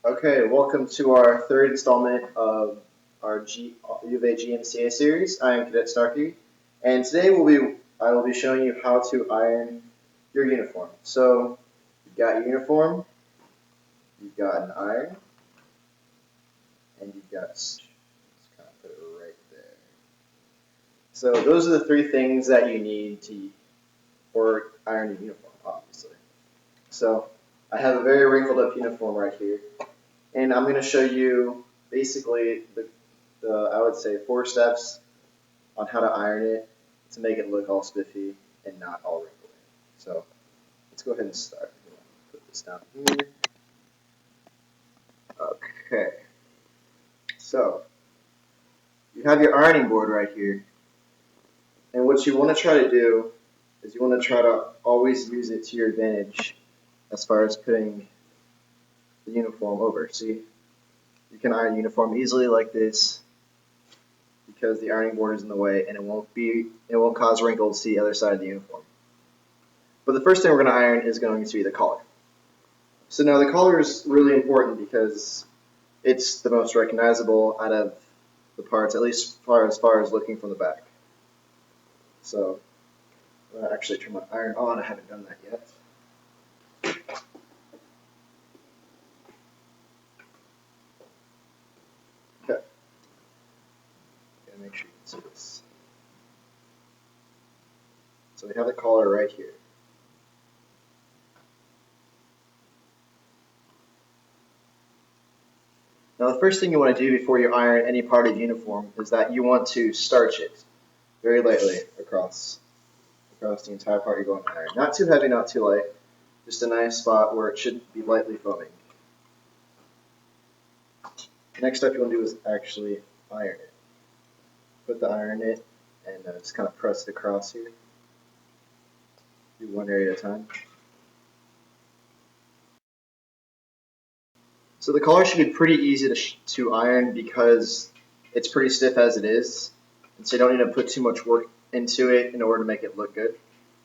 Okay, welcome to our third installment of our UofAGMCA series. I am Cadet Starkey, and today I will be showing you how to iron your uniform. So, you've got your uniform, you've got an iron, and you've got starch. Let's kind of put it right there. So those are the three things that you need for iron your uniform, obviously. So I have a very wrinkled up uniform right here. And I'm going to show you basically I would say 4 steps on how to iron it to make it look all spiffy and not all wrinkly. So let's go ahead and start. Put this down here. Okay. So you have your ironing board right here. And what you want to try to do is you want to try to always use it to your advantage as far as putting the uniform over. See, you can iron uniform easily like this because the ironing board is in the way and it won't cause wrinkles to the other side of the uniform. But the first thing we're going to iron is going to be the collar. So now the collar is really important because it's the most recognizable out of the parts, at least as far as looking from the back. So I'm going to actually turn my iron on. I haven't done that yet. Okay. Gotta make sure you can see this. So we have the collar right here. Now the first thing you want to do before you iron any part of the uniform is that you want to starch it very lightly across the entire part you're going to iron. Not too heavy, not too light, just a nice spot where it should be lightly foaming. Next step you want to do is actually iron it. Put the iron in it and just kind of press it across here. Do one area at a time. So the collar should be pretty easy to iron because it's pretty stiff as it is, and so you don't need to put too much work into it in order to make it look good.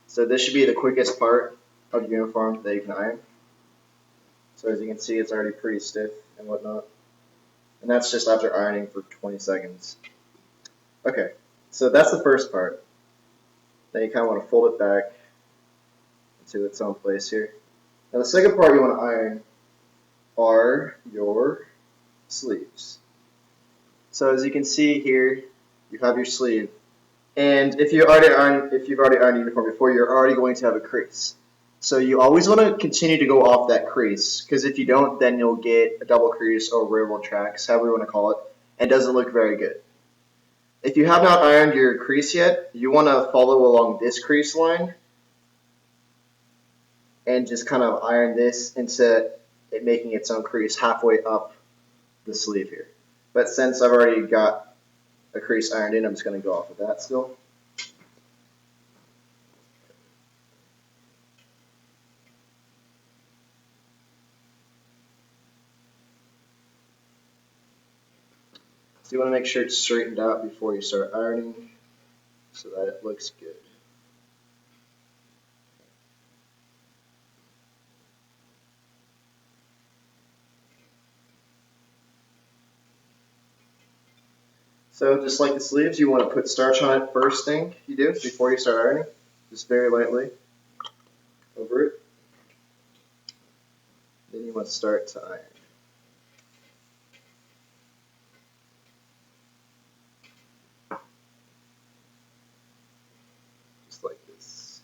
So this should be the quickest part of your uniform that you can iron. So as you can see, it's already pretty stiff and whatnot. And that's just after ironing for 20 seconds. Okay, so that's the first part. Then you kind of want to fold it back into its own place here. Now the second part you want to iron are your sleeves. So as you can see here, you have your sleeve. And if you've already ironed your uniform before, you're already going to have a crease. So you always want to continue to go off that crease, because if you don't, then you'll get a double crease or railroad tracks, however you want to call it, and it doesn't look very good. If you have not ironed your crease yet, you want to follow along this crease line and just kind of iron this into it making its own crease halfway up the sleeve here. But since I've already got a crease ironed in, I'm just going to go off of that still. So you want to make sure it's straightened out before you start ironing so that it looks good. So just like the sleeves, you want to put starch on it first thing you do before you start ironing, just very lightly over it. Then you want to start to iron. Just like this.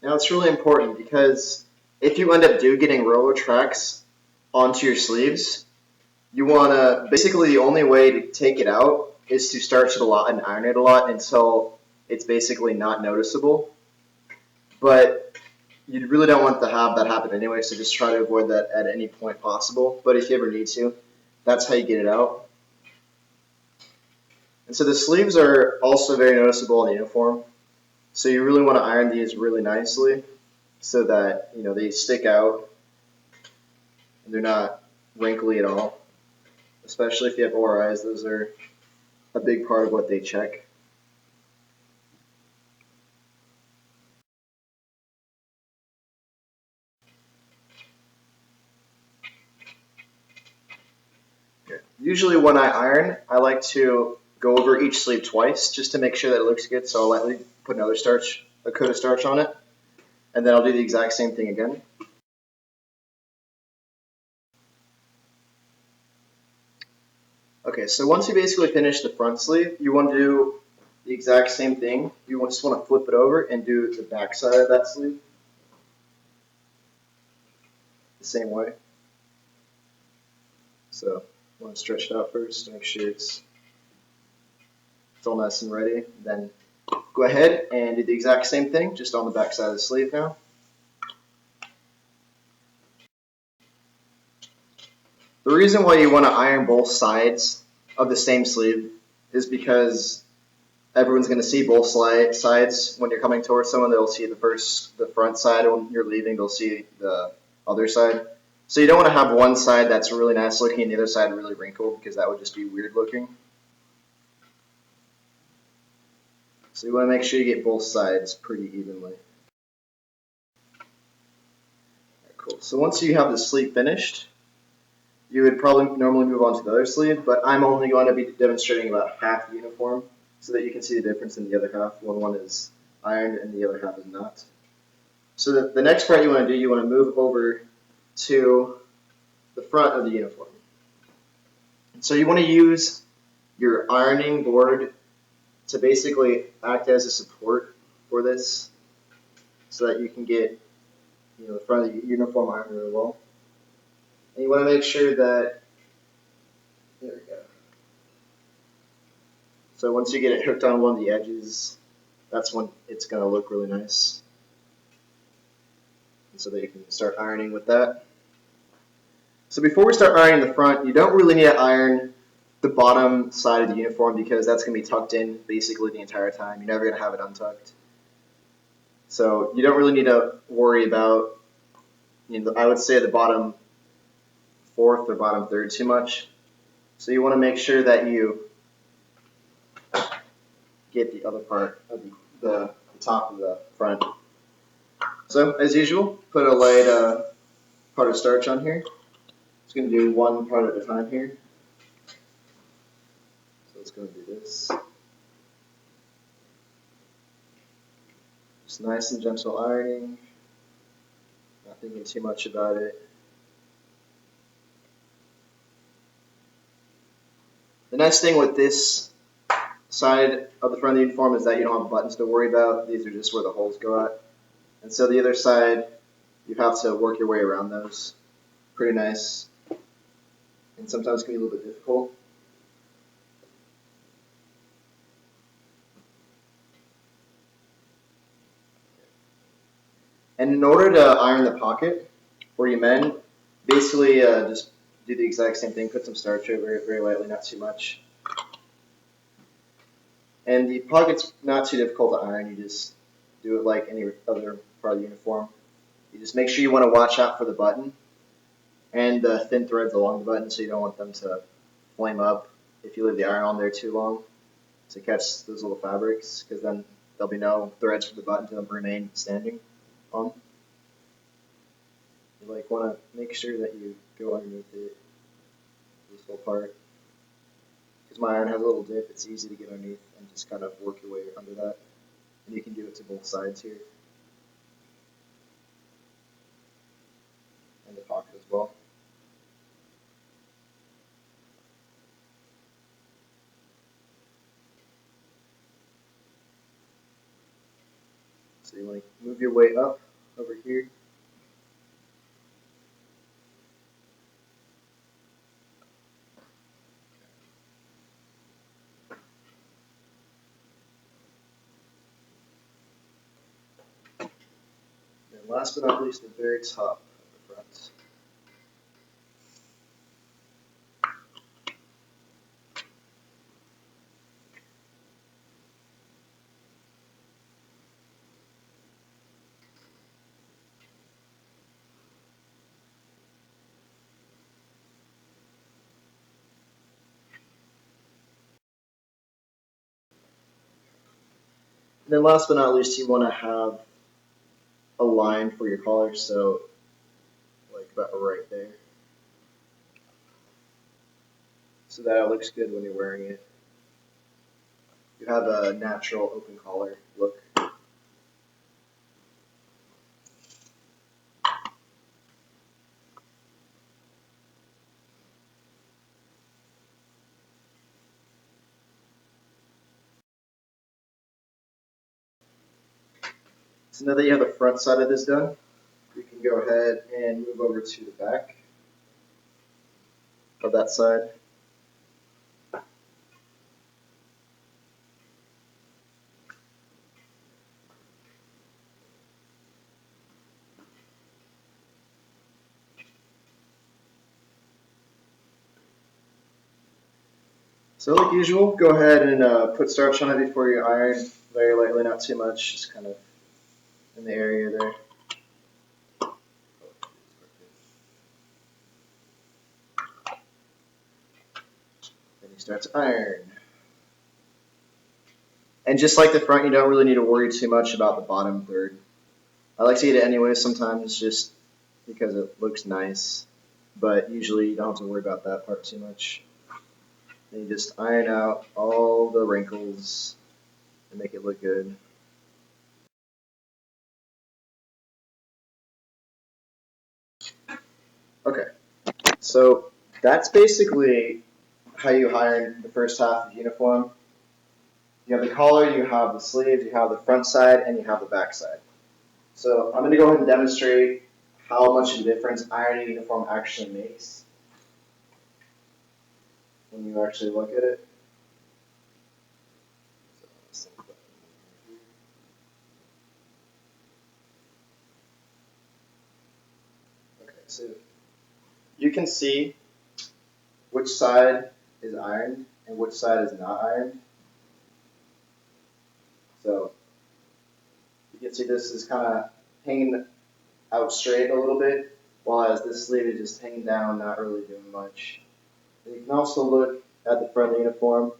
Now it's really important because if you end up getting railroad tracks onto your sleeves, you want to, basically the only way to take it out is to starch it a lot and iron it a lot until it's basically not noticeable. But you really don't want to have that happen anyway, so just try to avoid that at any point possible. But if you ever need to, that's how you get it out. And so the sleeves are also very noticeable in the uniform. So you really want to iron these really nicely so that they stick out and they're not wrinkly at all. Especially if you have ORIs, those are a big part of what they check. Usually when I iron, I like to go over each sleeve twice just to make sure that it looks good. So I'll lightly put another starch, a coat of starch on it, and then I'll do the exact same thing again. Okay, so once you basically finish the front sleeve, you want to do the exact same thing. You just want to flip it over and do the back side of that sleeve the same way. So I want to stretch it out first to make sure it's all nice and ready. Then go ahead and do the exact same thing, just on the back side of the sleeve now. The reason why you want to iron both sides of the same sleeve is because everyone's going to see both sides when you're coming towards someone. They'll see the front side. When you're leaving, they'll see the other side. So you don't want to have one side that's really nice looking and the other side really wrinkled, because that would just be weird looking. So you want to make sure you get both sides pretty evenly. Right, cool. So once you have the sleeve finished, you would probably normally move on to the other sleeve, but I'm only going to be demonstrating about half the uniform so that you can see the difference in the other half when one is ironed and the other half is not. So the next part you want to do, you want to move over to the front of the uniform. And so you want to use your ironing board to basically act as a support for this so that you can get the front of the uniform ironed really well. And you want to make sure that, there we go. So once you get it hooked on one of the edges, that's when it's going to look really nice. And so that you can start ironing with that. So before we start ironing the front, you don't really need to iron the bottom side of the uniform because that's going to be tucked in basically the entire time. You're never going to have it untucked. So you don't really need to worry about, I would say the bottom fourth or bottom third too much. So you want to make sure that you get the other part of the top of the front. So as usual, put a light part of starch on here. Just going to do one part at a time here. So let's go and do this. Just nice and gentle ironing. Not thinking too much about it. The nice thing with this side of the front of the uniform is that you don't have buttons to worry about. These are just where the holes go at. And so the other side, you have to work your way around those. Pretty nice. And sometimes it can be a little bit difficult. And in order to iron the pocket for you men, basically just do the exact same thing. Put some starch over it very lightly, not too much. And the pocket's not too difficult to iron. You just do it like any other part of the uniform. You just make sure you want to watch out for the button and the thin threads along the button, so you don't want them to flame up if you leave the iron on there too long to catch those little fabrics, because then there'll be no threads for the button to remain standing on. You want to make sure that you go underneath it, this whole part. Because my iron has a little dip, it's easy to get underneath and just kind of work your way under that. And you can do it to both sides here. And the pocket as well. So you want to move your way up over here. And last but not least, the very top of the front. And then last but not least, you want to have a line for your collar, so like about right there. so that it looks good when you're wearing it. You have a natural open collar look. So now that you have the front side of this done, you can go ahead and move over to the back of that side. So like usual, go ahead and put starch on it before you iron, very lightly, not too much, just kind of in the area there. Then you start to iron. And just like the front, you don't really need to worry too much about the bottom third. I like to get it anyway sometimes just because it looks nice, but usually you don't have to worry about that part too much. Then you just iron out all the wrinkles and make it look good. Okay, so that's basically how you iron the first half of the uniform. You have the collar, you have the sleeves, you have the front side, and you have the back side. So I'm going to go ahead and demonstrate how much of a difference ironing a uniform actually makes when you actually look at it. Okay, so you can see which side is ironed and which side is not ironed. So you can see this is kind of hanging out straight a little bit, while as this sleeve is just hanging down, not really doing much. And you can also look at the front of the uniform,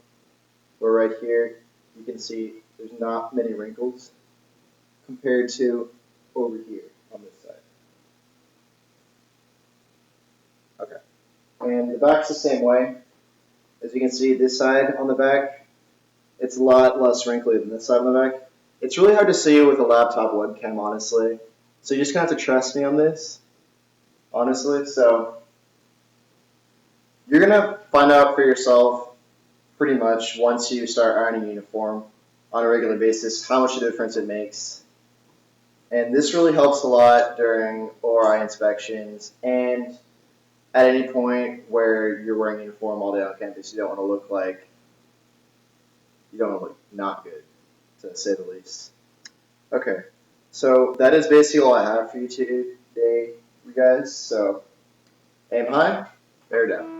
where right here you can see there's not many wrinkles compared to over here on this side. Okay. And the back's the same way. As you can see, this side on the back, it's a lot less wrinkly than this side on the back. It's really hard to see with a laptop webcam, honestly. So you're just going to have to trust me on this, honestly. So you're going to find out for yourself pretty much once you start ironing a uniform on a regular basis how much of a difference it makes. And this really helps a lot during ORI inspections and at any point where you're wearing a uniform all day on campus. You don't want to look like, you don't want to look not good, to say the least. Okay, so that is basically all I have for you today, you guys. So aim high, bear down.